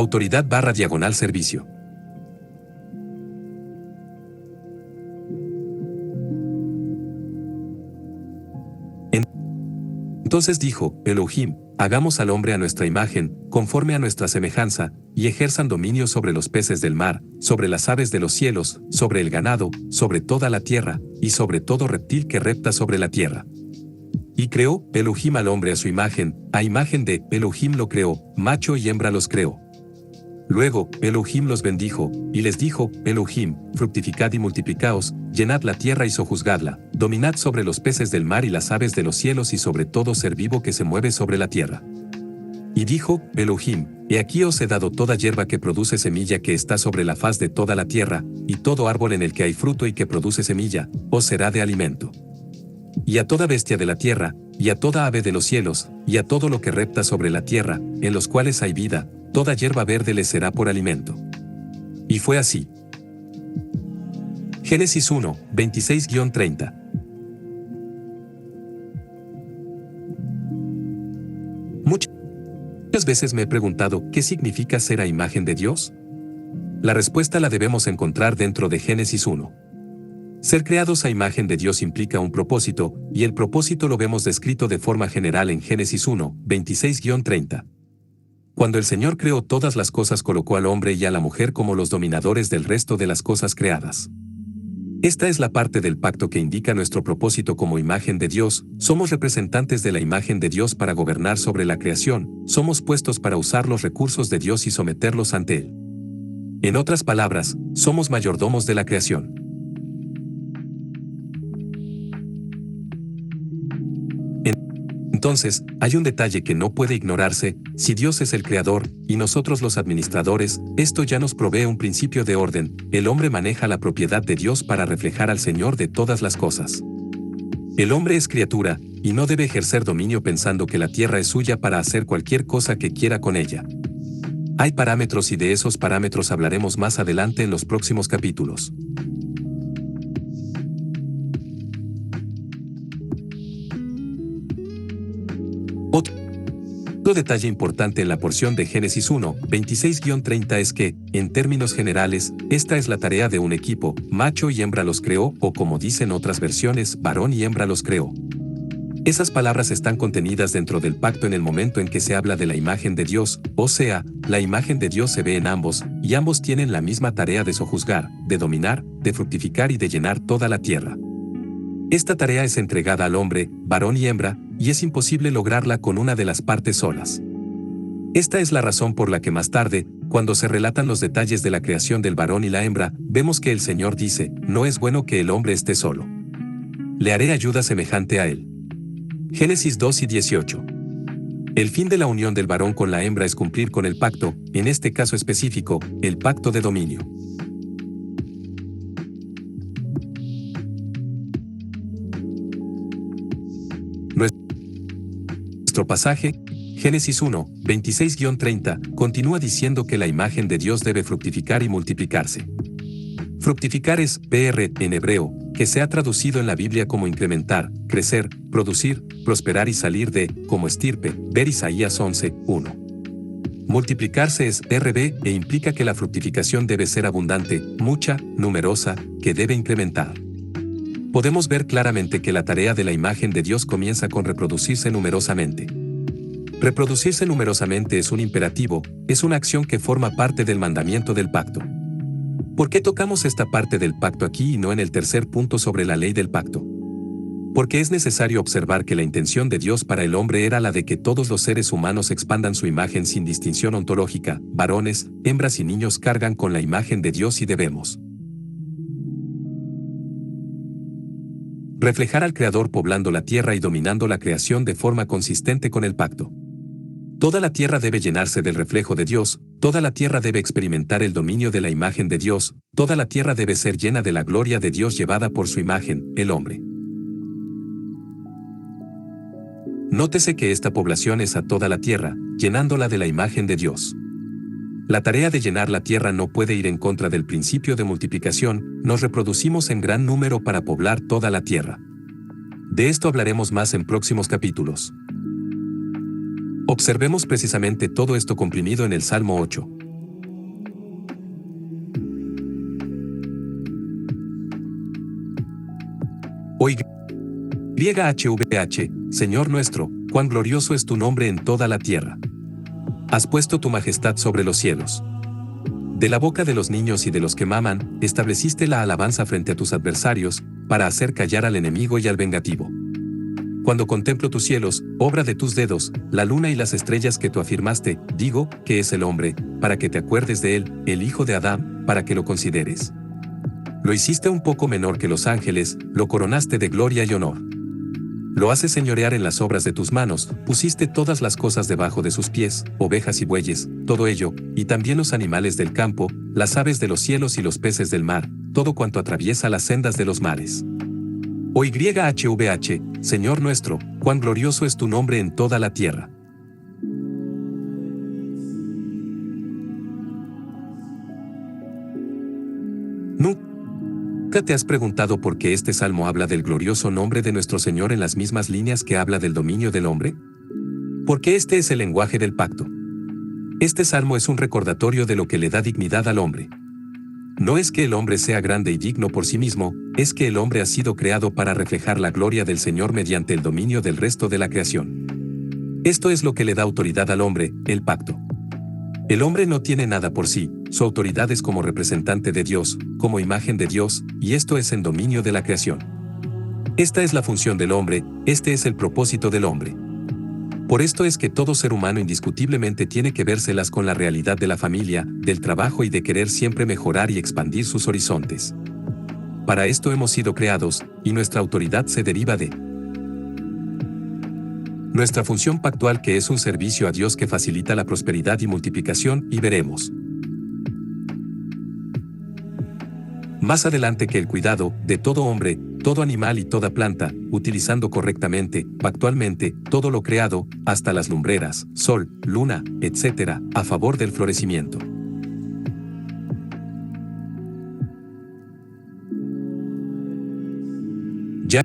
autoridad/servicio. Entonces dijo Elohim, hagamos al hombre a nuestra imagen, conforme a nuestra semejanza, y ejerzan dominio sobre los peces del mar, sobre las aves de los cielos, sobre el ganado, sobre toda la tierra, y sobre todo reptil que repta sobre la tierra. Y creó Elohim al hombre a imagen de Elohim lo creó, macho y hembra los creó. Luego, Elohim los bendijo, y les dijo, Elohim, fructificad y multiplicaos, llenad la tierra y sojuzgadla, dominad sobre los peces del mar y las aves de los cielos y sobre todo ser vivo que se mueve sobre la tierra. Y dijo, Elohim, he aquí os he dado toda hierba que produce semilla que está sobre la faz de toda la tierra, y todo árbol en el que hay fruto y que produce semilla, os será de alimento. Y a toda bestia de la tierra, y a toda ave de los cielos, y a todo lo que repta sobre la tierra, en los cuales hay vida, toda hierba verde les será por alimento. Y fue así. Génesis 1, 26-30. Muchas veces me he preguntado, ¿qué significa ser a imagen de Dios? La respuesta la debemos encontrar dentro de Génesis 1. Ser creados a imagen de Dios implica un propósito, y el propósito lo vemos descrito de forma general en Génesis 1, 26-30. Cuando el Señor creó todas las cosas, colocó al hombre y a la mujer como los dominadores del resto de las cosas creadas. Esta es la parte del pacto que indica nuestro propósito como imagen de Dios. Somos representantes de la imagen de Dios para gobernar sobre la creación, somos puestos para usar los recursos de Dios y someterlos ante Él. En otras palabras, somos mayordomos de la creación. Entonces, hay un detalle que no puede ignorarse: si Dios es el creador, y nosotros los administradores, esto ya nos provee un principio de orden. El hombre maneja la propiedad de Dios para reflejar al Señor de todas las cosas. El hombre es criatura, y no debe ejercer dominio pensando que la tierra es suya para hacer cualquier cosa que quiera con ella. Hay parámetros y de esos parámetros hablaremos más adelante en los próximos capítulos. Otro detalle importante en la porción de Génesis 1, 26-30 es que, en términos generales, esta es la tarea de un equipo: macho y hembra los creó, o como dicen otras versiones, varón y hembra los creó. Esas palabras están contenidas dentro del pacto en el momento en que se habla de la imagen de Dios, o sea, la imagen de Dios se ve en ambos, y ambos tienen la misma tarea de sojuzgar, de dominar, de fructificar y de llenar toda la tierra. Esta tarea es entregada al hombre, varón y hembra, y es imposible lograrla con una de las partes solas. Esta es la razón por la que más tarde, cuando se relatan los detalles de la creación del varón y la hembra, vemos que el Señor dice: no es bueno que el hombre esté solo. Le haré ayuda semejante a él. Génesis 2:18. El fin de la unión del varón con la hembra es cumplir con el pacto, en este caso específico, el pacto de dominio. Nuestro pasaje, Génesis 1, 26-30, continúa diciendo que la imagen de Dios debe fructificar y multiplicarse. Fructificar es PR en hebreo, que se ha traducido en la Biblia como incrementar, crecer, producir, prosperar y salir de, como estirpe, ver Isaías 11, 1. Multiplicarse es RB e implica que la fructificación debe ser abundante, mucha, numerosa, que debe incrementar. Podemos ver claramente que la tarea de la imagen de Dios comienza con reproducirse numerosamente. Reproducirse numerosamente es un imperativo, es una acción que forma parte del mandamiento del pacto. ¿Por qué tocamos esta parte del pacto aquí y no en el tercer punto sobre la ley del pacto? Porque es necesario observar que la intención de Dios para el hombre era la de que todos los seres humanos expandan su imagen sin distinción ontológica. Varones, hembras y niños cargan con la imagen de Dios y debemos reflejar al Creador poblando la tierra y dominando la creación de forma consistente con el pacto. Toda la tierra debe llenarse del reflejo de Dios, toda la tierra debe experimentar el dominio de la imagen de Dios, toda la tierra debe ser llena de la gloria de Dios llevada por su imagen, el hombre. Nótese que esta población es a toda la tierra, llenándola de la imagen de Dios. La tarea de llenar la tierra no puede ir en contra del principio de multiplicación. Nos reproducimos en gran número para poblar toda la tierra. De esto hablaremos más en próximos capítulos. Observemos precisamente todo esto comprimido en el Salmo 8. YHVH, Señor nuestro, cuán glorioso es tu nombre en toda la tierra. Has puesto tu majestad sobre los cielos. De la boca de los niños y de los que maman, estableciste la alabanza frente a tus adversarios, para hacer callar al enemigo y al vengativo. Cuando contemplo tus cielos, obra de tus dedos, la luna y las estrellas que tú afirmaste, digo, que es el hombre, para que te acuerdes de él, el hijo de Adán, para que lo consideres. Lo hiciste un poco menor que los ángeles, lo coronaste de gloria y honor. Lo haces señorear en las obras de tus manos, pusiste todas las cosas debajo de sus pies, ovejas y bueyes, todo ello, y también los animales del campo, las aves de los cielos y los peces del mar, todo cuanto atraviesa las sendas de los mares. YHVH, Señor nuestro, cuán glorioso es tu nombre en toda la tierra. ¿Nunca te has preguntado por qué este salmo habla del glorioso nombre de nuestro Señor en las mismas líneas que habla del dominio del hombre? Porque este es el lenguaje del pacto. Este salmo es un recordatorio de lo que le da dignidad al hombre. No es que el hombre sea grande y digno por sí mismo, es que el hombre ha sido creado para reflejar la gloria del Señor mediante el dominio del resto de la creación. Esto es lo que le da autoridad al hombre, el pacto. El hombre no tiene nada por sí, su autoridad es como representante de Dios, como imagen de Dios, y esto es en dominio de la creación. Esta es la función del hombre, este es el propósito del hombre. Por esto es que todo ser humano indiscutiblemente tiene que vérselas con la realidad de la familia, del trabajo y de querer siempre mejorar y expandir sus horizontes. Para esto hemos sido creados, y nuestra autoridad se deriva de nuestra función pactual, que es un servicio a Dios que facilita la prosperidad y multiplicación, y veremos más adelante que el cuidado de todo hombre, todo animal y toda planta, utilizando correctamente, pactualmente, todo lo creado, hasta las lumbreras, sol, luna, etc., a favor del florecimiento. Ya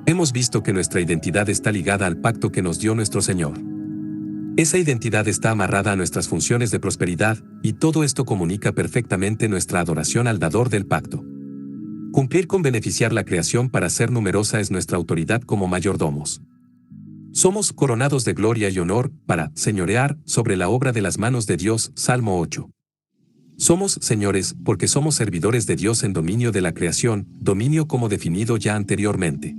hemos visto que nuestra identidad está ligada al pacto que nos dio nuestro Señor. Esa identidad está amarrada a nuestras funciones de prosperidad, y todo esto comunica perfectamente nuestra adoración al dador del pacto. Cumplir con beneficiar la creación para ser numerosa es nuestra autoridad como mayordomos. Somos coronados de gloria y honor para señorear sobre la obra de las manos de Dios, Salmo 8. Somos señores porque somos servidores de Dios en dominio de la creación, dominio como definido ya anteriormente.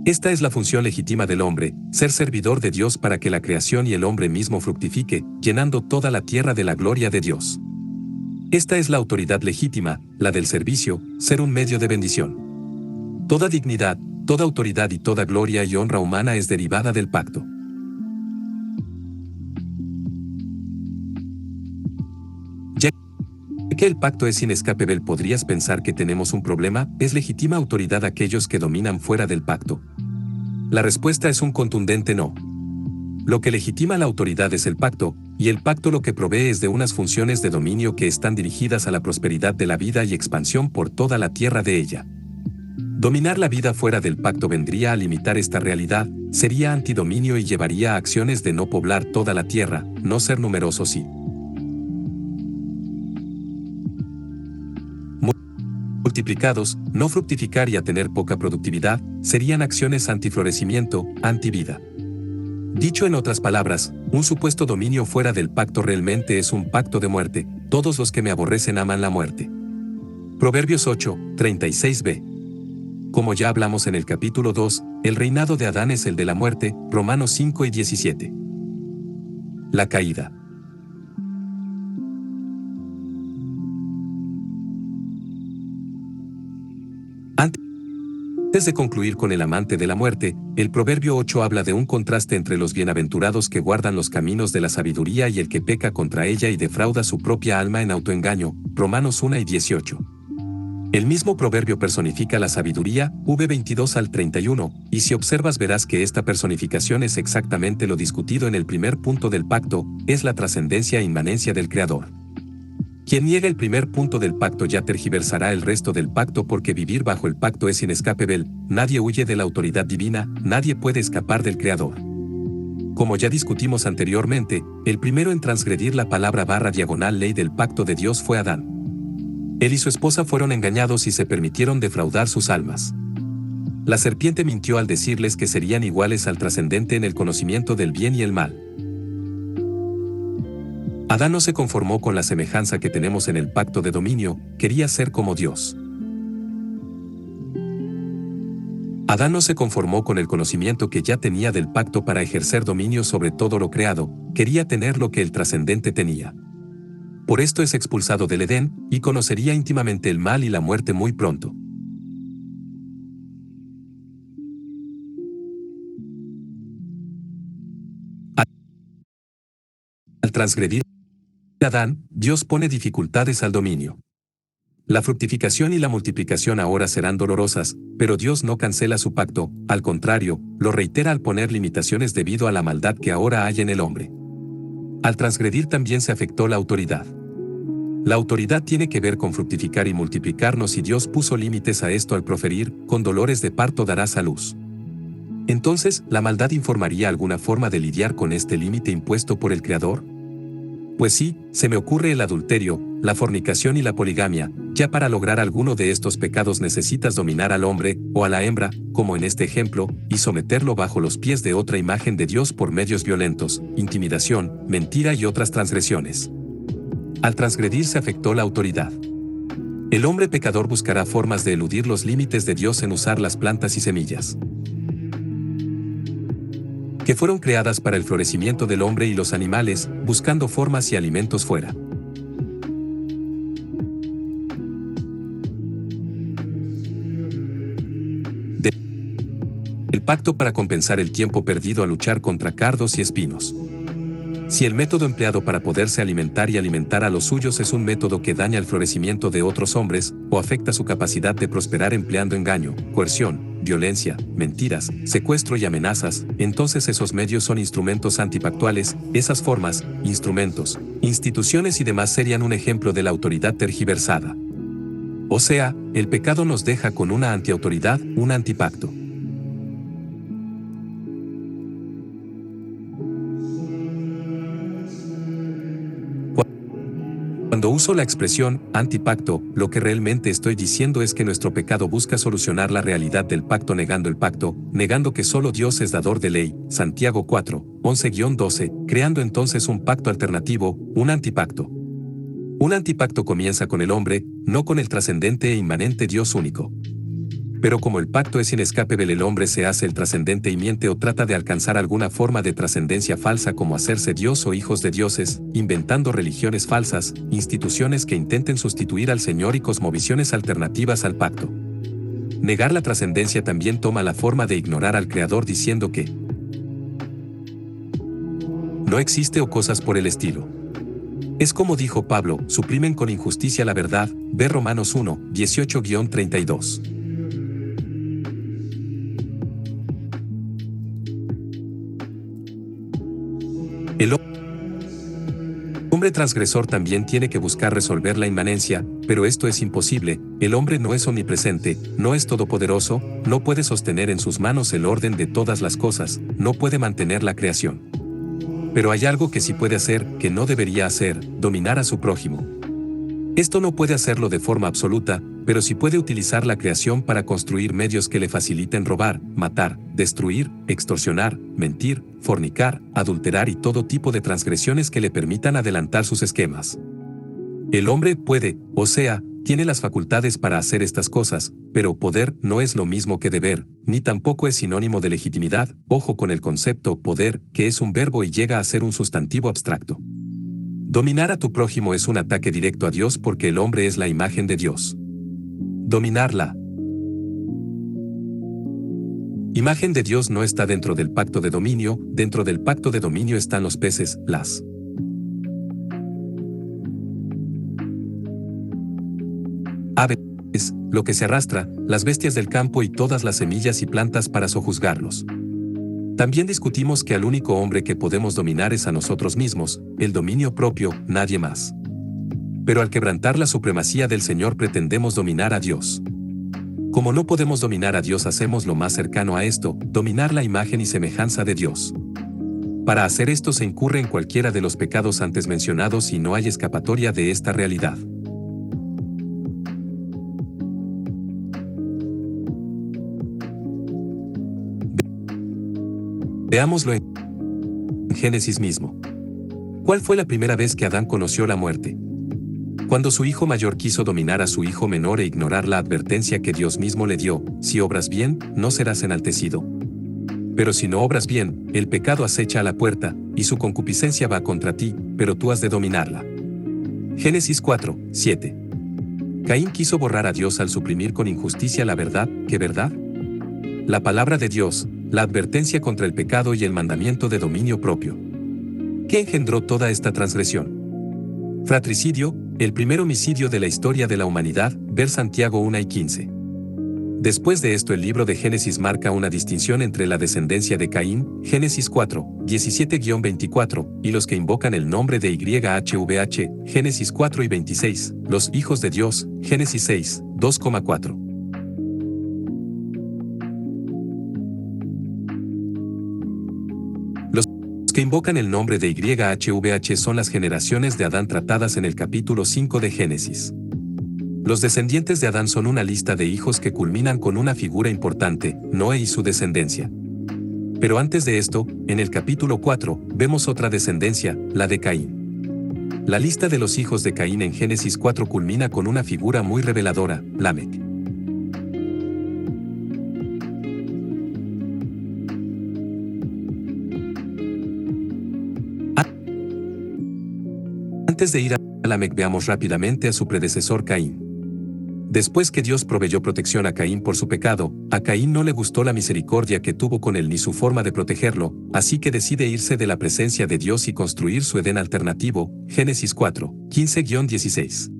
Esta es la función legítima del hombre, ser servidor de Dios para que la creación y el hombre mismo fructifique, llenando toda la tierra de la gloria de Dios. Esta es la autoridad legítima, la del servicio, ser un medio de bendición. Toda dignidad, toda autoridad y toda gloria y honra humana es derivada del pacto. Ya que el pacto es inescapable, ¿podrías pensar que tenemos un problema? ¿Es legítima autoridad aquellos que dominan fuera del pacto? La respuesta es un contundente no. Lo que legitima la autoridad es el pacto, y el pacto lo que provee es de unas funciones de dominio que están dirigidas a la prosperidad de la vida y expansión por toda la tierra de ella. Dominar la vida fuera del pacto vendría a limitar esta realidad, sería antidominio y llevaría a acciones de no poblar toda la tierra, no ser numerosos y multiplicados, no fructificar y a tener poca productividad, serían acciones antiflorecimiento, antivida. Dicho en otras palabras, un supuesto dominio fuera del pacto realmente es un pacto de muerte, todos los que me aborrecen aman la muerte. Proverbios 8, 36b. Como ya hablamos en el capítulo 2, el reinado de Adán es el de la muerte, Romanos 5 y 17. La caída. Antes de concluir con el amante de la muerte, el Proverbio 8 habla de un contraste entre los bienaventurados que guardan los caminos de la sabiduría y el que peca contra ella y defrauda su propia alma en autoengaño, Romanos 1 y 18. El mismo proverbio personifica la sabiduría, v22 al 31, y si observas verás que esta personificación es exactamente lo discutido en el primer punto del pacto, es la trascendencia e inmanencia del Creador. Quien niega el primer punto del pacto ya tergiversará el resto del pacto, porque vivir bajo el pacto es inescapable, nadie huye de la autoridad divina, nadie puede escapar del Creador. Como ya discutimos anteriormente, el primero en transgredir la palabra / ley del pacto de Dios fue Adán. Él y su esposa fueron engañados y se permitieron defraudar sus almas. La serpiente mintió al decirles que serían iguales al trascendente en el conocimiento del bien y el mal. Adán no se conformó con la semejanza que tenemos en el pacto de dominio, quería ser como Dios. Adán no se conformó con el conocimiento que ya tenía del pacto para ejercer dominio sobre todo lo creado, quería tener lo que el trascendente tenía. Por esto es expulsado del Edén, y conocería íntimamente el mal y la muerte muy pronto. Al transgredir a Adán, Dios pone dificultades al dominio. La fructificación y la multiplicación ahora serán dolorosas, pero Dios no cancela su pacto, al contrario, lo reitera al poner limitaciones debido a la maldad que ahora hay en el hombre. Al transgredir también se afectó la autoridad. La autoridad tiene que ver con fructificar y multiplicarnos y Dios puso límites a esto al proferir, con dolores de parto darás a luz. Entonces, ¿la maldad informaría alguna forma de lidiar con este límite impuesto por el Creador? Pues sí, se me ocurre el adulterio, la fornicación y la poligamia. Ya para lograr alguno de estos pecados necesitas dominar al hombre, o a la hembra, como en este ejemplo, y someterlo bajo los pies de otra imagen de Dios por medios violentos, intimidación, mentira y otras transgresiones. Al transgredir se afectó la autoridad. El hombre pecador buscará formas de eludir los límites de Dios en usar las plantas y semillas que fueron creadas para el florecimiento del hombre y los animales, buscando formas y alimentos fuera. El pacto para compensar el tiempo perdido a luchar contra cardos y espinos. Si el método empleado para poderse alimentar y alimentar a los suyos es un método que daña el florecimiento de otros hombres, o afecta su capacidad de prosperar empleando engaño, coerción, violencia, mentiras, secuestro y amenazas, entonces esos medios son instrumentos antipactuales, esas formas, instrumentos, instituciones y demás serían un ejemplo de la autoridad tergiversada. O sea, el pecado nos deja con una antiautoridad, un antipacto. Cuando uso la expresión antipacto, lo que realmente estoy diciendo es que nuestro pecado busca solucionar la realidad del pacto, negando que solo Dios es dador de ley, Santiago 4, 11-12, creando entonces un pacto alternativo, un antipacto. Un antipacto comienza con el hombre, no con el trascendente e inmanente Dios único. Pero como el pacto es inescapable, el hombre se hace el trascendente y miente o trata de alcanzar alguna forma de trascendencia falsa como hacerse Dios o hijos de dioses, inventando religiones falsas, instituciones que intenten sustituir al Señor y cosmovisiones alternativas al pacto. Negar la trascendencia también toma la forma de ignorar al Creador diciendo que no existe o cosas por el estilo. Es como dijo Pablo, suprimen con injusticia la verdad, ve Romanos 1, 18-32. El hombre transgresor también tiene que buscar resolver la inmanencia, pero esto es imposible, el hombre no es omnipresente, no es todopoderoso, no puede sostener en sus manos el orden de todas las cosas, no puede mantener la creación. Pero hay algo que sí puede hacer, que no debería hacer, dominar a su prójimo. Esto no puede hacerlo de forma absoluta, pero sí puede utilizar la creación para construir medios que le faciliten robar, matar, destruir, extorsionar, mentir, fornicar, adulterar y todo tipo de transgresiones que le permitan adelantar sus esquemas. El hombre puede, o sea, tiene las facultades para hacer estas cosas, pero poder no es lo mismo que deber, ni tampoco es sinónimo de legitimidad, ojo con el concepto poder, que es un verbo y llega a ser un sustantivo abstracto. Dominar a tu prójimo es un ataque directo a Dios porque el hombre es la imagen de Dios. Dominarla. Imagen de Dios no está dentro del pacto de dominio, dentro del pacto de dominio están los peces, las aves, lo que se arrastra, las bestias del campo y todas las semillas y plantas para sojuzgarlos. También discutimos que al único hombre que podemos dominar es a nosotros mismos, el dominio propio, nadie más. Pero al quebrantar la supremacía del Señor pretendemos dominar a Dios. Como no podemos dominar a Dios, hacemos lo más cercano a esto, dominar la imagen y semejanza de Dios. Para hacer esto se incurre en cualquiera de los pecados antes mencionados y no hay escapatoria de esta realidad. Veámoslo en Génesis mismo. ¿Cuál fue la primera vez que Adán conoció la muerte? Cuando su hijo mayor quiso dominar a su hijo menor e ignorar la advertencia que Dios mismo le dio: si obras bien, no serás enaltecido. Pero si no obras bien, el pecado acecha a la puerta, y su concupiscencia va contra ti, pero tú has de dominarla. Génesis 4, 7. Caín quiso borrar a Dios al suprimir con injusticia la verdad. ¿Qué verdad? La palabra de Dios, la advertencia contra el pecado y el mandamiento de dominio propio. ¿Qué engendró toda esta transgresión? Fratricidio, el primer homicidio de la historia de la humanidad, ver Santiago 1 y 15. Después de esto el libro de Génesis marca una distinción entre la descendencia de Caín, Génesis 4, 17-24, y los que invocan el nombre de YHVH, Génesis 4 y 26, los hijos de Dios, Génesis 6, 2,4. Los que invocan el nombre de YHVH son las generaciones de Adán tratadas en el capítulo 5 de Génesis. Los descendientes de Adán son una lista de hijos que culminan con una figura importante, Noé y su descendencia. Pero antes de esto, en el capítulo 4, vemos otra descendencia, la de Caín. La lista de los hijos de Caín en Génesis 4 culmina con una figura muy reveladora, Lamec. Antes de ir a Lamec, veamos rápidamente a su predecesor Caín. Después que Dios proveyó protección a Caín por su pecado, a Caín no le gustó la misericordia que tuvo con él ni su forma de protegerlo, así que decide irse de la presencia de Dios y construir su Edén alternativo, Génesis 4, 15-16.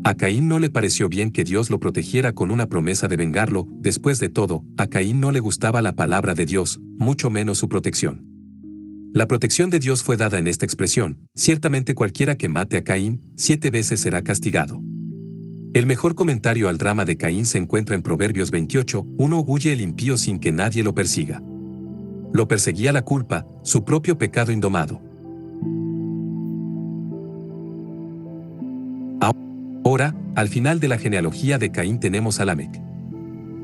A Caín no le pareció bien que Dios lo protegiera con una promesa de vengarlo. Después de todo, a Caín no le gustaba la palabra de Dios, mucho menos su protección. La protección de Dios fue dada en esta expresión: ciertamente cualquiera que mate a Caín, 7 veces será castigado. El mejor comentario al drama de Caín se encuentra en Proverbios 28, 1. Huye el impío sin que nadie lo persiga. Lo perseguía la culpa, su propio pecado indomado. Ahora, al final de la genealogía de Caín tenemos a Lamec.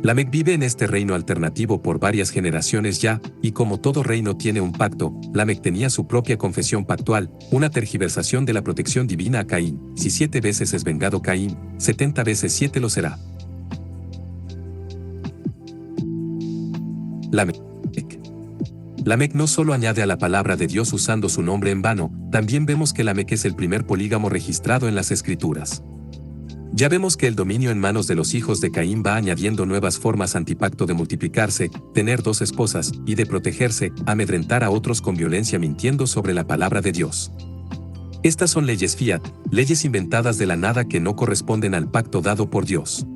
Lamec vive en este reino alternativo por varias generaciones ya, y como todo reino tiene un pacto, Lamec tenía su propia confesión pactual, una tergiversación de la protección divina a Caín: si 7 veces es vengado Caín, 70 veces 7 lo será. Lamec no solo añade a la palabra de Dios usando su nombre en vano, también vemos que Lamec es el primer polígamo registrado en las Escrituras. Ya vemos que el dominio en manos de los hijos de Caín va añadiendo nuevas formas antipacto de multiplicarse, tener 2 esposas, y de protegerse, amedrentar a otros con violencia mintiendo sobre la palabra de Dios. Estas son leyes fiat, leyes inventadas de la nada que no corresponden al pacto dado por Dios.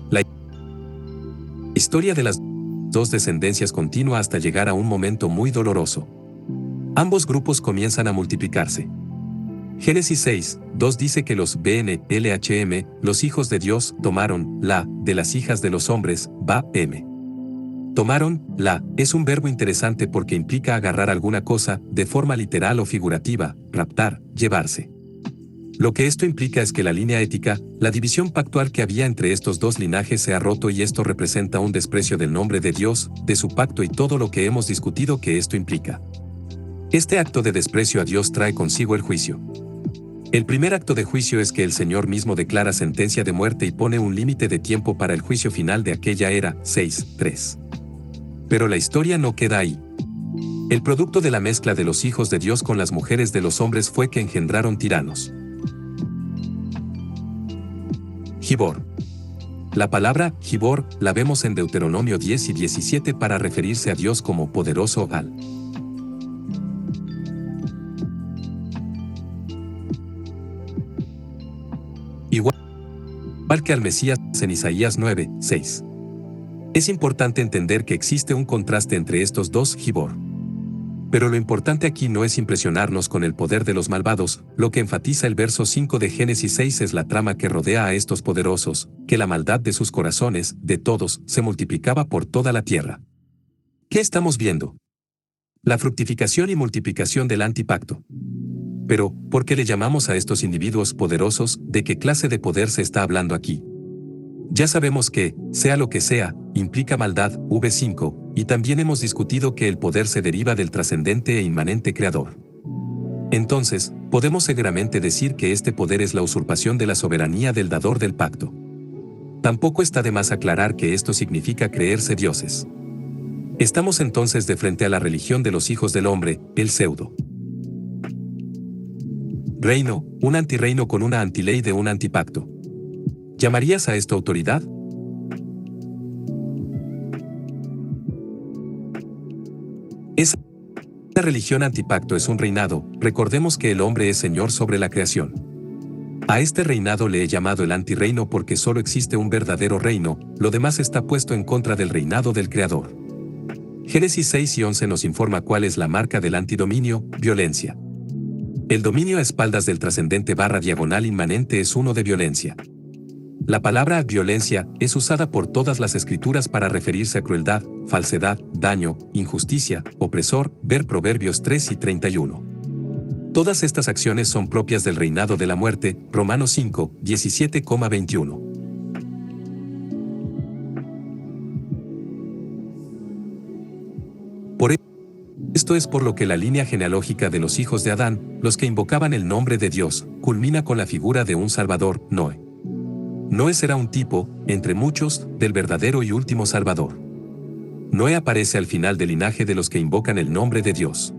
La historia de las 2 descendencias continúa hasta llegar a un momento muy doloroso. Ambos grupos comienzan a multiplicarse. Génesis 6, 2 dice que los BNLHM, los hijos de Dios, tomaron la de las hijas de los hombres, BAM. Tomaron la es un verbo interesante porque implica agarrar alguna cosa, de forma literal o figurativa, raptar, llevarse. Lo que esto implica es que la línea ética, la división pactual que había entre estos dos linajes se ha roto, y esto representa un desprecio del nombre de Dios, de su pacto y todo lo que hemos discutido que esto implica. Este acto de desprecio a Dios trae consigo el juicio. El primer acto de juicio es que el Señor mismo declara sentencia de muerte y pone un límite de tiempo para el juicio final de aquella era, 6:3. Pero la historia no queda ahí. El producto de la mezcla de los hijos de Dios con las mujeres de los hombres fue que engendraron tiranos. Gibor. La palabra Gibor la vemos en Deuteronomio 10 y 17 para referirse a Dios como poderoso Al. Igual que al Mesías en Isaías 9, 6. Es importante entender que existe un contraste entre estos dos Gibor. Pero lo importante aquí no es impresionarnos con el poder de los malvados, lo que enfatiza el verso 5 de Génesis 6 es la trama que rodea a estos poderosos, que la maldad de sus corazones, de todos, se multiplicaba por toda la tierra. ¿Qué estamos viendo? La fructificación y multiplicación del antipacto. Pero, ¿por qué le llamamos a estos individuos poderosos? ¿De qué clase de poder se está hablando aquí? Ya sabemos que, sea lo que sea, implica maldad, V5, y también hemos discutido que el poder se deriva del trascendente e inmanente creador. Entonces, podemos seguramente decir que este poder es la usurpación de la soberanía del dador del pacto. Tampoco está de más aclarar que esto significa creerse dioses. Estamos entonces de frente a la religión de los hijos del hombre, el pseudo reino, un antirreino con una antiley de un antipacto. ¿Llamarías a esto autoridad? Esa religión antipacto es un reinado, recordemos que el hombre es señor sobre la creación. A este reinado le he llamado el antirreino porque solo existe un verdadero reino, lo demás está puesto en contra del reinado del Creador. Génesis 6 y 11 nos informa cuál es la marca del antidominio, violencia. El dominio a espaldas del trascendente / inmanente es uno de violencia. La palabra violencia es usada por todas las escrituras para referirse a crueldad, falsedad, daño, injusticia, opresor, ver Proverbios 3 y 31. Todas estas acciones son propias del reinado de la muerte, Romanos 5, 17,21. Por esto es por lo que la línea genealógica de los hijos de Adán, los que invocaban el nombre de Dios, culmina con la figura de un Salvador, Noé. Noé será un tipo, entre muchos, del verdadero y último Salvador. Noé aparece al final del linaje de los que invocan el nombre de Dios.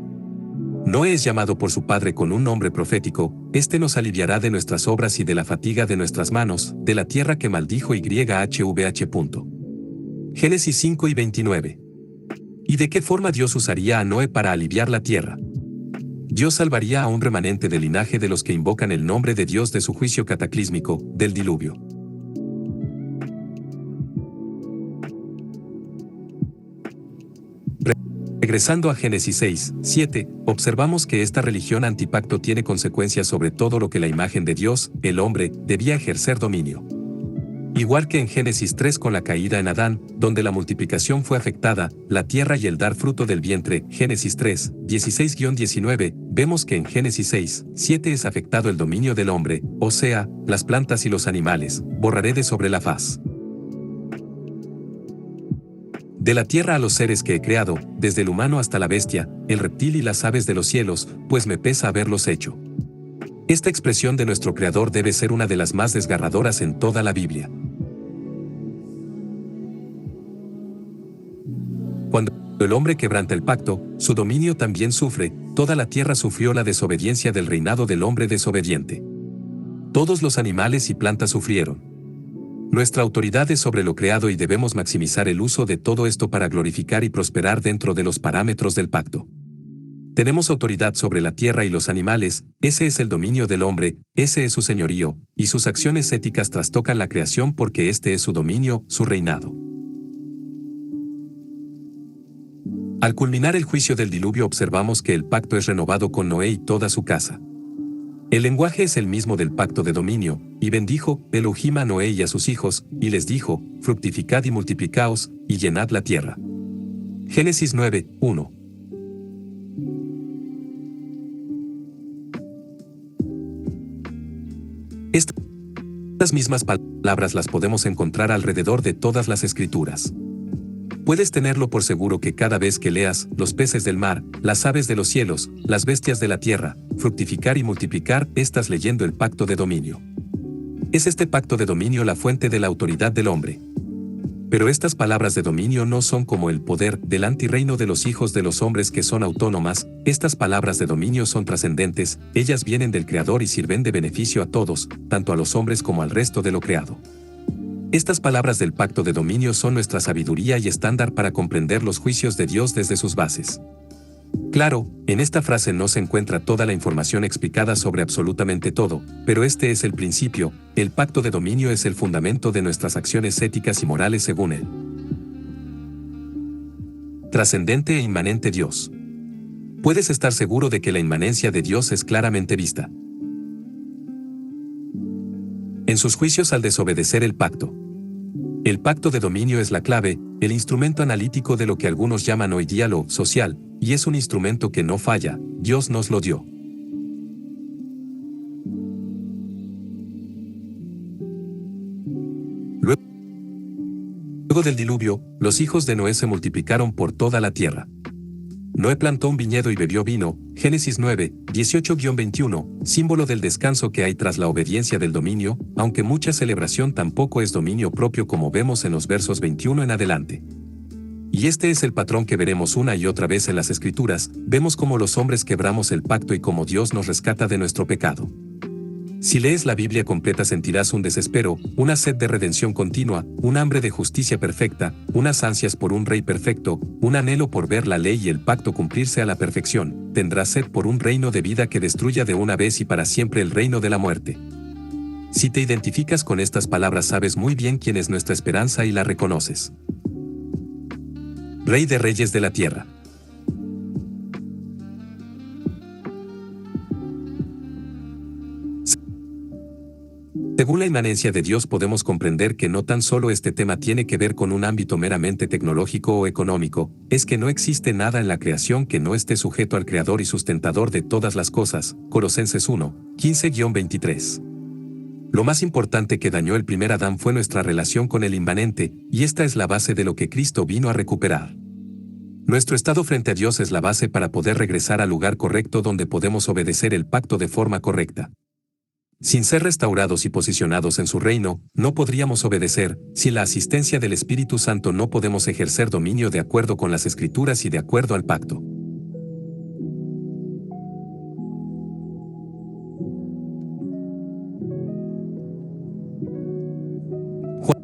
Noé es llamado por su padre con un nombre profético, este nos aliviará de nuestras obras y de la fatiga de nuestras manos, de la tierra que maldijo YHVH. Génesis 5 y 29. ¿Y de qué forma Dios usaría a Noé para aliviar la tierra? Dios salvaría a un remanente del linaje de los que invocan el nombre de Dios de su juicio cataclísmico, del diluvio. Regresando a Génesis 6, 7, observamos que esta religión antipacto tiene consecuencias sobre todo lo que la imagen de Dios, el hombre, debía ejercer dominio. Igual que en Génesis 3 con la caída en Adán, donde la multiplicación fue afectada, la tierra y el dar fruto del vientre, Génesis 3, 16-19, vemos que en Génesis 6, 7 es afectado el dominio del hombre, o sea, las plantas y los animales, borraré de sobre la faz. De la tierra a los seres que he creado, desde el humano hasta la bestia, el reptil y las aves de los cielos, pues me pesa haberlos hecho. Esta expresión de nuestro Creador debe ser una de las más desgarradoras en toda la Biblia. Cuando el hombre quebranta el pacto, su dominio también sufre, toda la tierra sufrió la desobediencia del reinado del hombre desobediente. Todos los animales y plantas sufrieron. Nuestra autoridad es sobre lo creado y debemos maximizar el uso de todo esto para glorificar y prosperar dentro de los parámetros del pacto. Tenemos autoridad sobre la tierra y los animales, ese es el dominio del hombre, ese es su señorío, y sus acciones éticas trastocan la creación porque este es su dominio, su reinado. Al culminar el juicio del diluvio observamos que el pacto es renovado con Noé y toda su casa. El lenguaje es el mismo del pacto de dominio, y bendijo Elohim a Noé y a sus hijos, y les dijo, fructificad y multiplicaos, y llenad la tierra. Génesis 9, 1. Estas mismas palabras las podemos encontrar alrededor de todas las escrituras. Puedes tenerlo por seguro que cada vez que leas, los peces del mar, las aves de los cielos, las bestias de la tierra, fructificar y multiplicar, estás leyendo el pacto de dominio. Es este pacto de dominio la fuente de la autoridad del hombre. Pero estas palabras de dominio no son como el poder del antirreino de los hijos de los hombres que son autónomas, estas palabras de dominio son trascendentes, ellas vienen del Creador y sirven de beneficio a todos, tanto a los hombres como al resto de lo creado. Estas palabras del pacto de dominio son nuestra sabiduría y estándar para comprender los juicios de Dios desde sus bases. Claro, en esta frase no se encuentra toda la información explicada sobre absolutamente todo, pero este es el principio, el pacto de dominio es el fundamento de nuestras acciones éticas y morales según él. Trascendente e inmanente Dios. Puedes estar seguro de que la inmanencia de Dios es claramente vista en sus juicios al desobedecer el pacto. El pacto de dominio es la clave, el instrumento analítico de lo que algunos llaman hoy día lo social, y es un instrumento que no falla, Dios nos lo dio. Luego del diluvio, los hijos de Noé se multiplicaron por toda la tierra. Noé plantó un viñedo y bebió vino, Génesis 9, 18-21, símbolo del descanso que hay tras la obediencia del dominio, aunque mucha celebración tampoco es dominio propio como vemos en los versos 21 en adelante. Y este es el patrón que veremos una y otra vez en las Escrituras, vemos cómo los hombres quebramos el pacto y cómo Dios nos rescata de nuestro pecado. Si lees la Biblia completa sentirás un desespero, una sed de redención continua, un hambre de justicia perfecta, unas ansias por un rey perfecto, un anhelo por ver la ley y el pacto cumplirse a la perfección, tendrás sed por un reino de vida que destruya de una vez y para siempre el reino de la muerte. Si te identificas con estas palabras sabes muy bien quién es nuestra esperanza y la reconoces. Rey de reyes de la tierra. Según la inmanencia de Dios podemos comprender que no tan solo este tema tiene que ver con un ámbito meramente tecnológico o económico, es que no existe nada en la creación que no esté sujeto al Creador y sustentador de todas las cosas, Colosenses 1, 15-23. Lo más importante que dañó el primer Adán fue nuestra relación con el inmanente, y esta es la base de lo que Cristo vino a recuperar. Nuestro estado frente a Dios es la base para poder regresar al lugar correcto donde podemos obedecer el pacto de forma correcta. Sin ser restaurados y posicionados en su reino, no podríamos obedecer, sin la asistencia del Espíritu Santo no podemos ejercer dominio de acuerdo con las Escrituras y de acuerdo al pacto. Juan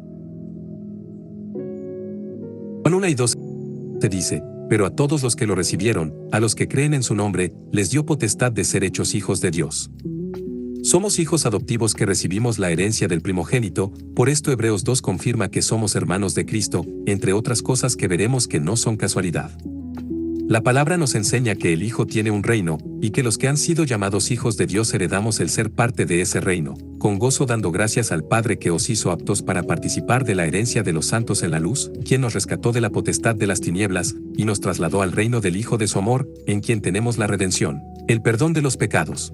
1 y 2 te dice, pero a todos los que lo recibieron, a los que creen en su nombre, les dio potestad de ser hechos hijos de Dios. Somos hijos adoptivos que recibimos la herencia del primogénito, por esto Hebreos 2 confirma que somos hermanos de Cristo, entre otras cosas que veremos que no son casualidad. La palabra nos enseña que el Hijo tiene un reino, y que los que han sido llamados hijos de Dios heredamos el ser parte de ese reino, con gozo dando gracias al Padre que os hizo aptos para participar de la herencia de los santos en la luz, quien nos rescató de la potestad de las tinieblas, y nos trasladó al reino del Hijo de su amor, en quien tenemos la redención, el perdón de los pecados.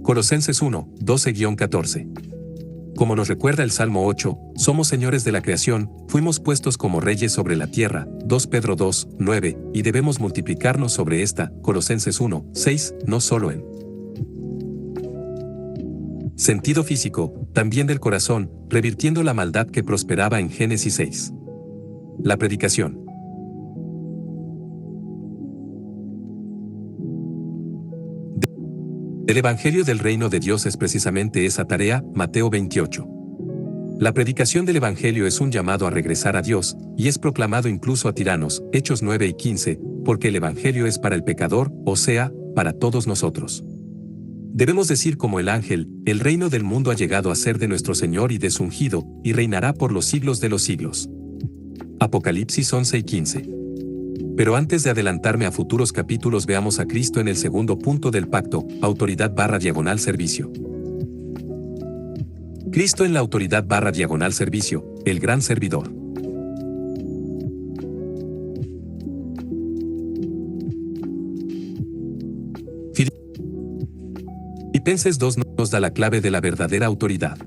Colosenses 1, 12-14. Como nos recuerda el Salmo 8, somos señores de la creación, fuimos puestos como reyes sobre la tierra, 2 Pedro 2, 9, y debemos multiplicarnos sobre esta, Colosenses 1, 6, no solo en sentido físico, también del corazón, revirtiendo la maldad que prosperaba en Génesis 6. La predicación. El Evangelio del Reino de Dios es precisamente esa tarea, Mateo 28. La predicación del Evangelio es un llamado a regresar a Dios, y es proclamado incluso a tiranos, Hechos 9 y 15, porque el Evangelio es para el pecador, o sea, para todos nosotros. Debemos decir como el ángel, el reino del mundo ha llegado a ser de nuestro Señor y de su ungido, y reinará por los siglos de los siglos. Apocalipsis 11 y 15. Pero antes de adelantarme a futuros capítulos veamos a Cristo en el segundo punto del pacto, autoridad/servicio. Cristo en la autoridad/servicio, el gran servidor. Filipenses 2 nos da la clave de la verdadera autoridad.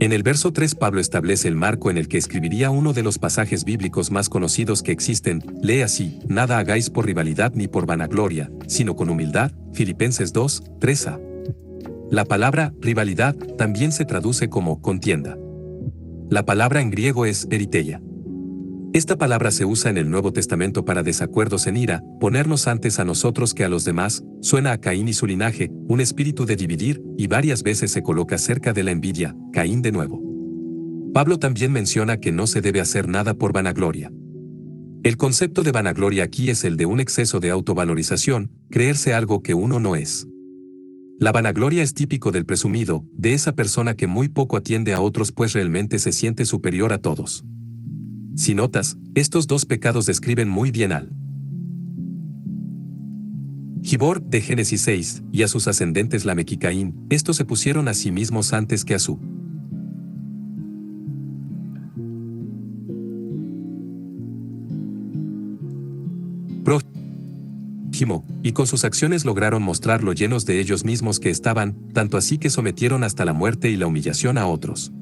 En el verso 3 Pablo establece el marco en el que escribiría uno de los pasajes bíblicos más conocidos que existen, lee así, nada hagáis por rivalidad ni por vanagloria, sino con humildad, Filipenses 2, 3a. La palabra rivalidad también se traduce como contienda. La palabra en griego es eriteia. Esta palabra se usa en el Nuevo Testamento para desacuerdos en ira, ponernos antes a nosotros que a los demás, suena a Caín y su linaje, un espíritu de dividir, y varias veces se coloca cerca de la envidia, Caín de nuevo. Pablo también menciona que no se debe hacer nada por vanagloria. El concepto de vanagloria aquí es el de un exceso de autovalorización, creerse algo que uno no es. La vanagloria es típico del presumido, de esa persona que muy poco atiende a otros pues realmente se siente superior a todos. Si notas, estos dos pecados describen muy bien al Gibor, de Génesis 6, y a sus ascendentes Lamec y Caín, estos se pusieron a sí mismos antes que a su prójimo, y con sus acciones lograron mostrar lo llenos de ellos mismos que estaban, tanto así que sometieron hasta la muerte y la humillación a otros.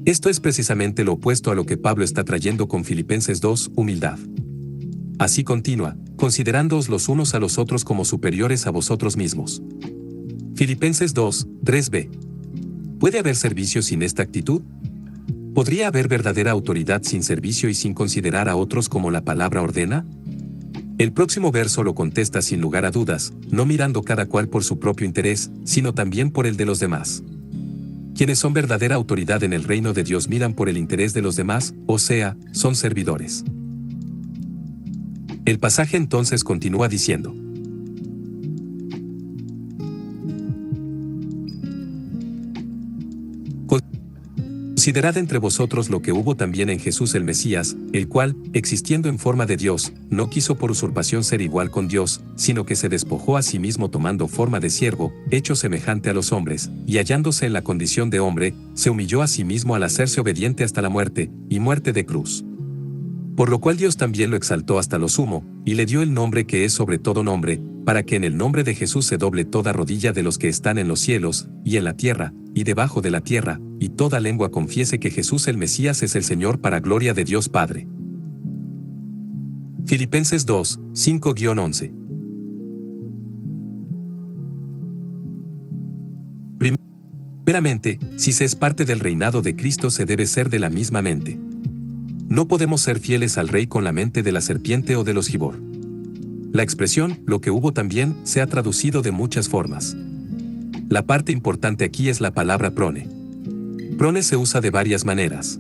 Esto es precisamente lo opuesto a lo que Pablo está trayendo con Filipenses 2, humildad. Así continúa, considerándoos los unos a los otros como superiores a vosotros mismos. Filipenses 2, 3b. ¿Puede haber servicio sin esta actitud? ¿Podría haber verdadera autoridad sin servicio y sin considerar a otros como la palabra ordena? El próximo verso lo contesta sin lugar a dudas, no mirando cada cual por su propio interés, sino también por el de los demás. Quienes son verdadera autoridad en el reino de Dios miran por el interés de los demás, o sea, son servidores. El pasaje entonces continúa diciendo: Considerad entre vosotros lo que hubo también en Jesús el Mesías, el cual, existiendo en forma de Dios, no quiso por usurpación ser igual con Dios, sino que se despojó a sí mismo tomando forma de siervo, hecho semejante a los hombres, y hallándose en la condición de hombre, se humilló a sí mismo al hacerse obediente hasta la muerte, y muerte de cruz. Por lo cual Dios también lo exaltó hasta lo sumo, y le dio el nombre que es sobre todo nombre, para que en el nombre de Jesús se doble toda rodilla de los que están en los cielos, y en la tierra, y debajo de la tierra, y toda lengua confiese que Jesús el Mesías es el Señor para gloria de Dios Padre. Filipenses 2, 5-11. Primeramente, si se es parte del reinado de Cristo se debe ser de la misma mente. No podemos ser fieles al Rey con la mente de la serpiente o de los gibor. La expresión, lo que hubo también, se ha traducido de muchas formas. La parte importante aquí es la palabra prone. Prone se usa de varias maneras.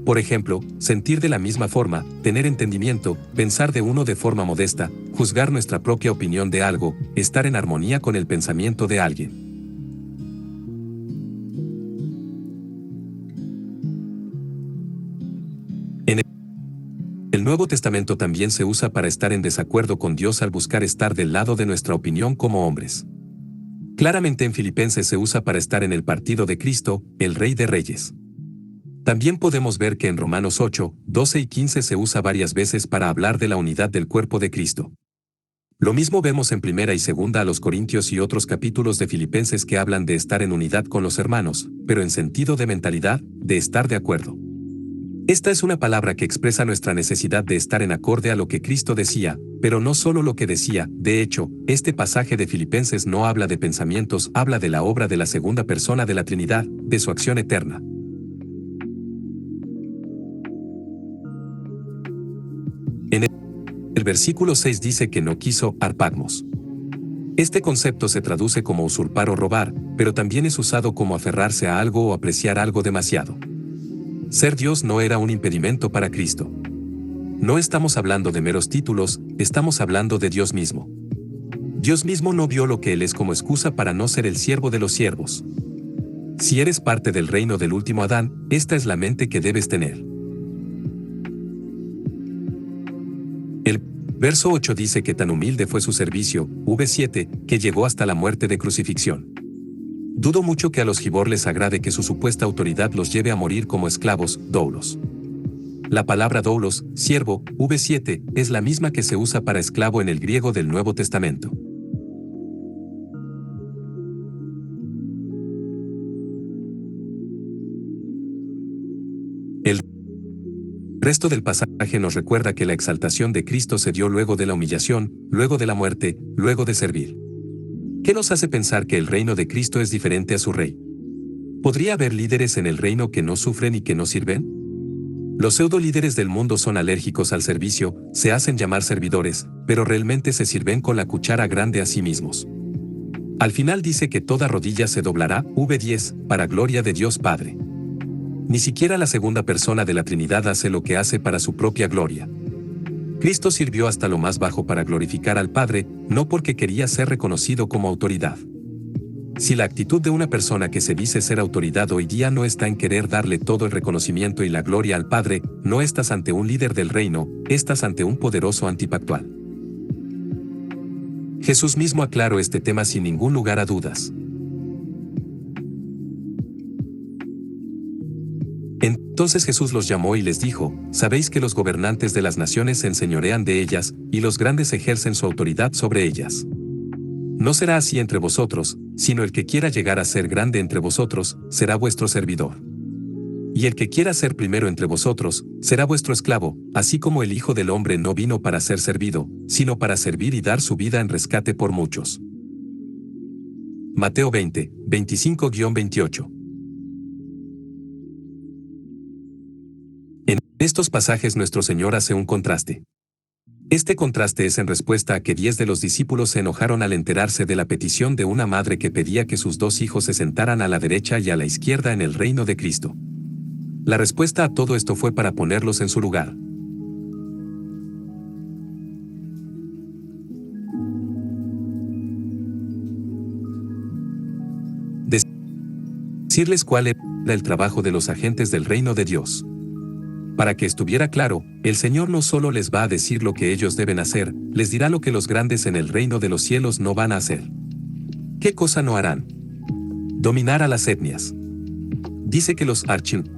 Por ejemplo, sentir de la misma forma, tener entendimiento, pensar de uno de forma modesta, juzgar nuestra propia opinión de algo, estar en armonía con el pensamiento de alguien. El Nuevo Testamento también se usa para estar en desacuerdo con Dios al buscar estar del lado de nuestra opinión como hombres. Claramente en Filipenses se usa para estar en el partido de Cristo, el Rey de Reyes. También podemos ver que en Romanos 8, 12 y 15 se usa varias veces para hablar de la unidad del cuerpo de Cristo. Lo mismo vemos en 1 y 2 a los Corintios y otros capítulos de Filipenses que hablan de estar en unidad con los hermanos, pero en sentido de mentalidad, de estar de acuerdo. Esta es una palabra que expresa nuestra necesidad de estar en acorde a lo que Cristo decía, pero no solo lo que decía. De hecho, este pasaje de Filipenses no habla de pensamientos, habla de la obra de la segunda persona de la Trinidad, de su acción eterna. En el versículo 6 dice que no quiso arpagmos. Este concepto se traduce como usurpar o robar, pero también es usado como aferrarse a algo o apreciar algo demasiado. Ser Dios no era un impedimento para Cristo. No estamos hablando de meros títulos, estamos hablando de Dios mismo. Dios mismo no vio lo que Él es como excusa para no ser el siervo de los siervos. Si eres parte del reino del último Adán, esta es la mente que debes tener. El verso 8 dice que tan humilde fue su servicio, v7, que llegó hasta la muerte de crucifixión. Dudo mucho que a los gibor les agrade que su supuesta autoridad los lleve a morir como esclavos, doulos. La palabra doulos, siervo, v7, es la misma que se usa para esclavo en el griego del Nuevo Testamento. El resto del pasaje nos recuerda que la exaltación de Cristo se dio luego de la humillación, luego de la muerte, luego de servir. ¿Qué nos hace pensar que el reino de Cristo es diferente a su rey? ¿Podría haber líderes en el reino que no sufren y que no sirven? Los pseudo líderes del mundo son alérgicos al servicio, se hacen llamar servidores, pero realmente se sirven con la cuchara grande a sí mismos. Al final dice que toda rodilla se doblará, v10, para gloria de Dios Padre. Ni siquiera la segunda persona de la Trinidad hace lo que hace para su propia gloria. Cristo sirvió hasta lo más bajo para glorificar al Padre, no porque quería ser reconocido como autoridad. Si la actitud de una persona que se dice ser autoridad hoy día no está en querer darle todo el reconocimiento y la gloria al Padre, no estás ante un líder del reino, estás ante un poderoso antipactual. Jesús mismo aclaró este tema sin ningún lugar a dudas. Entonces Jesús los llamó y les dijo: sabéis que los gobernantes de las naciones se enseñorean de ellas, y los grandes ejercen su autoridad sobre ellas. No será así entre vosotros, sino el que quiera llegar a ser grande entre vosotros, será vuestro servidor. Y el que quiera ser primero entre vosotros, será vuestro esclavo, así como el Hijo del Hombre no vino para ser servido, sino para servir y dar su vida en rescate por muchos. Mateo 20, 25-28. En estos pasajes nuestro Señor hace un contraste. Este contraste es en respuesta a que 10 de los discípulos se enojaron al enterarse de la petición de una madre que pedía que sus 2 hijos se sentaran a la derecha y a la izquierda en el reino de Cristo. La respuesta a todo esto fue para ponerlos en su lugar. Decirles cuál era el trabajo de los agentes del reino de Dios. Para que estuviera claro, el Señor no solo les va a decir lo que ellos deben hacer, les dirá lo que los grandes en el reino de los cielos no van a hacer. ¿Qué cosa no harán? Dominar a las etnias. Dice que los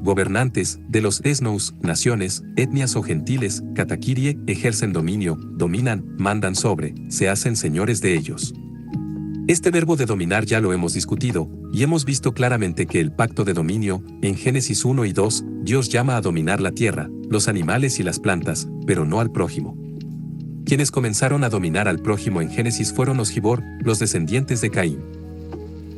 gobernantes de los esnous, naciones, etnias o gentiles, katakirie, ejercen dominio, dominan, mandan sobre, se hacen señores de ellos. Este verbo de dominar ya lo hemos discutido, y hemos visto claramente que el pacto de dominio, en Génesis 1 y 2, Dios llama a dominar la tierra, los animales y las plantas, pero no al prójimo. Quienes comenzaron a dominar al prójimo en Génesis fueron los Gibor, los descendientes de Caín.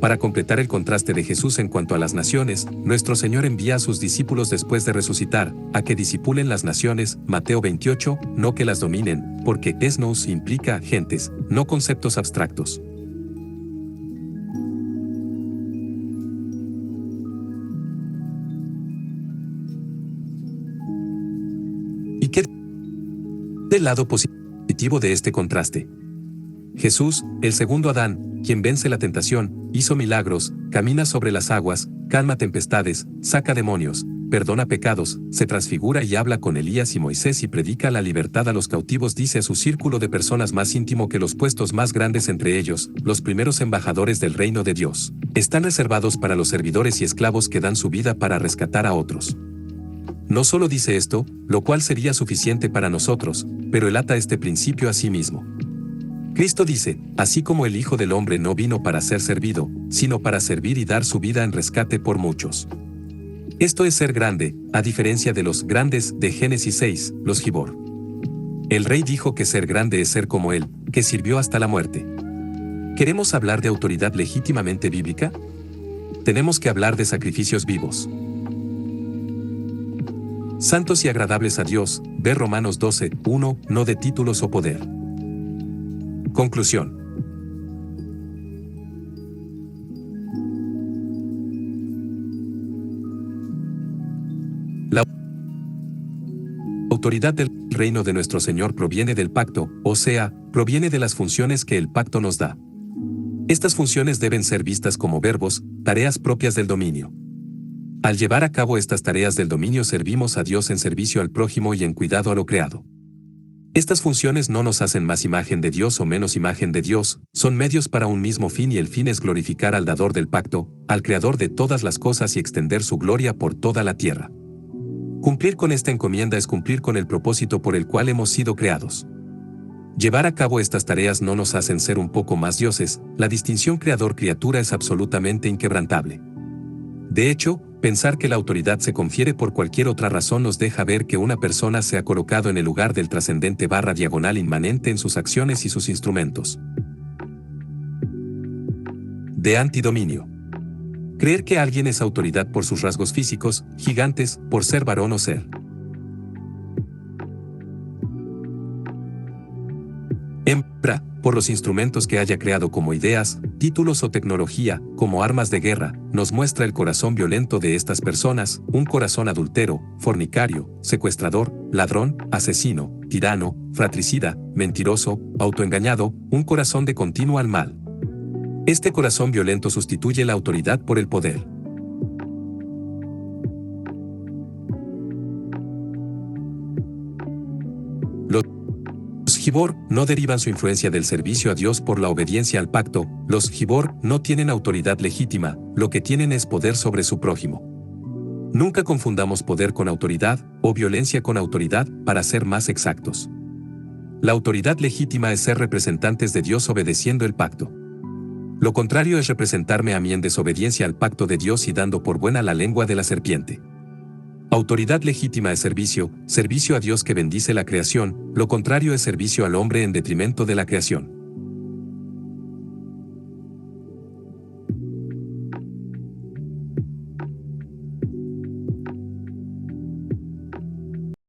Para completar el contraste de Jesús en cuanto a las naciones, nuestro Señor envía a sus discípulos después de resucitar, a que disipulen las naciones, Mateo 28, no que las dominen, porque esnous implica gentes, no conceptos abstractos. ¿Y qué del lado positivo de este contraste? Jesús, el segundo Adán, quien vence la tentación, hizo milagros, camina sobre las aguas, calma tempestades, saca demonios, perdona pecados, se transfigura y habla con Elías y Moisés y predica la libertad a los cautivos, dice a su círculo de personas más íntimo que los puestos más grandes entre ellos, los primeros embajadores del reino de Dios, están reservados para los servidores y esclavos que dan su vida para rescatar a otros. No solo dice esto, lo cual sería suficiente para nosotros, pero él ata este principio a sí mismo. Cristo dice, así como el Hijo del Hombre no vino para ser servido, sino para servir y dar su vida en rescate por muchos. Esto es ser grande, a diferencia de los grandes de Génesis 6, los Gibor. El rey dijo que ser grande es ser como él, que sirvió hasta la muerte. ¿Queremos hablar de autoridad legítimamente bíblica? Tenemos que hablar de sacrificios vivos. Santos y agradables a Dios, ve Romanos 12, 1, no de títulos o poder. Conclusión. La autoridad del reino de nuestro Señor proviene del pacto, o sea, proviene de las funciones que el pacto nos da. Estas funciones deben ser vistas como verbos, tareas propias del dominio. Al llevar a cabo estas tareas del dominio servimos a Dios en servicio al prójimo y en cuidado a lo creado. Estas funciones no nos hacen más imagen de Dios o menos imagen de Dios, son medios para un mismo fin y el fin es glorificar al dador del pacto, al creador de todas las cosas y extender su gloria por toda la tierra. Cumplir con esta encomienda es cumplir con el propósito por el cual hemos sido creados. Llevar a cabo estas tareas no nos hacen ser un poco más dioses, la distinción creador-criatura es absolutamente inquebrantable. De hecho, pensar que la autoridad se confiere por cualquier otra razón nos deja ver que una persona se ha colocado en el lugar del trascendente / inmanente en sus acciones y sus instrumentos. De antidominio. Creer que alguien es autoridad por sus rasgos físicos, gigantes, por ser varón o ser. Hembra, por los instrumentos que haya creado como ideas, títulos o tecnología, como armas de guerra, nos muestra el corazón violento de estas personas, un corazón adúltero, fornicario, secuestrador, ladrón, asesino, tirano, fratricida, mentiroso, autoengañado, un corazón de continuo al mal. Este corazón violento sustituye la autoridad por el poder. Los Gibor no derivan su influencia del servicio a Dios por la obediencia al pacto, los Gibor no tienen autoridad legítima, lo que tienen es poder sobre su prójimo. Nunca confundamos poder con autoridad, o violencia con autoridad, para ser más exactos. La autoridad legítima es ser representantes de Dios obedeciendo el pacto. Lo contrario es representarme a mí en desobediencia al pacto de Dios y dando por buena la lengua de la serpiente. Autoridad legítima es servicio a Dios que bendice la creación, lo contrario es servicio al hombre en detrimento de la creación.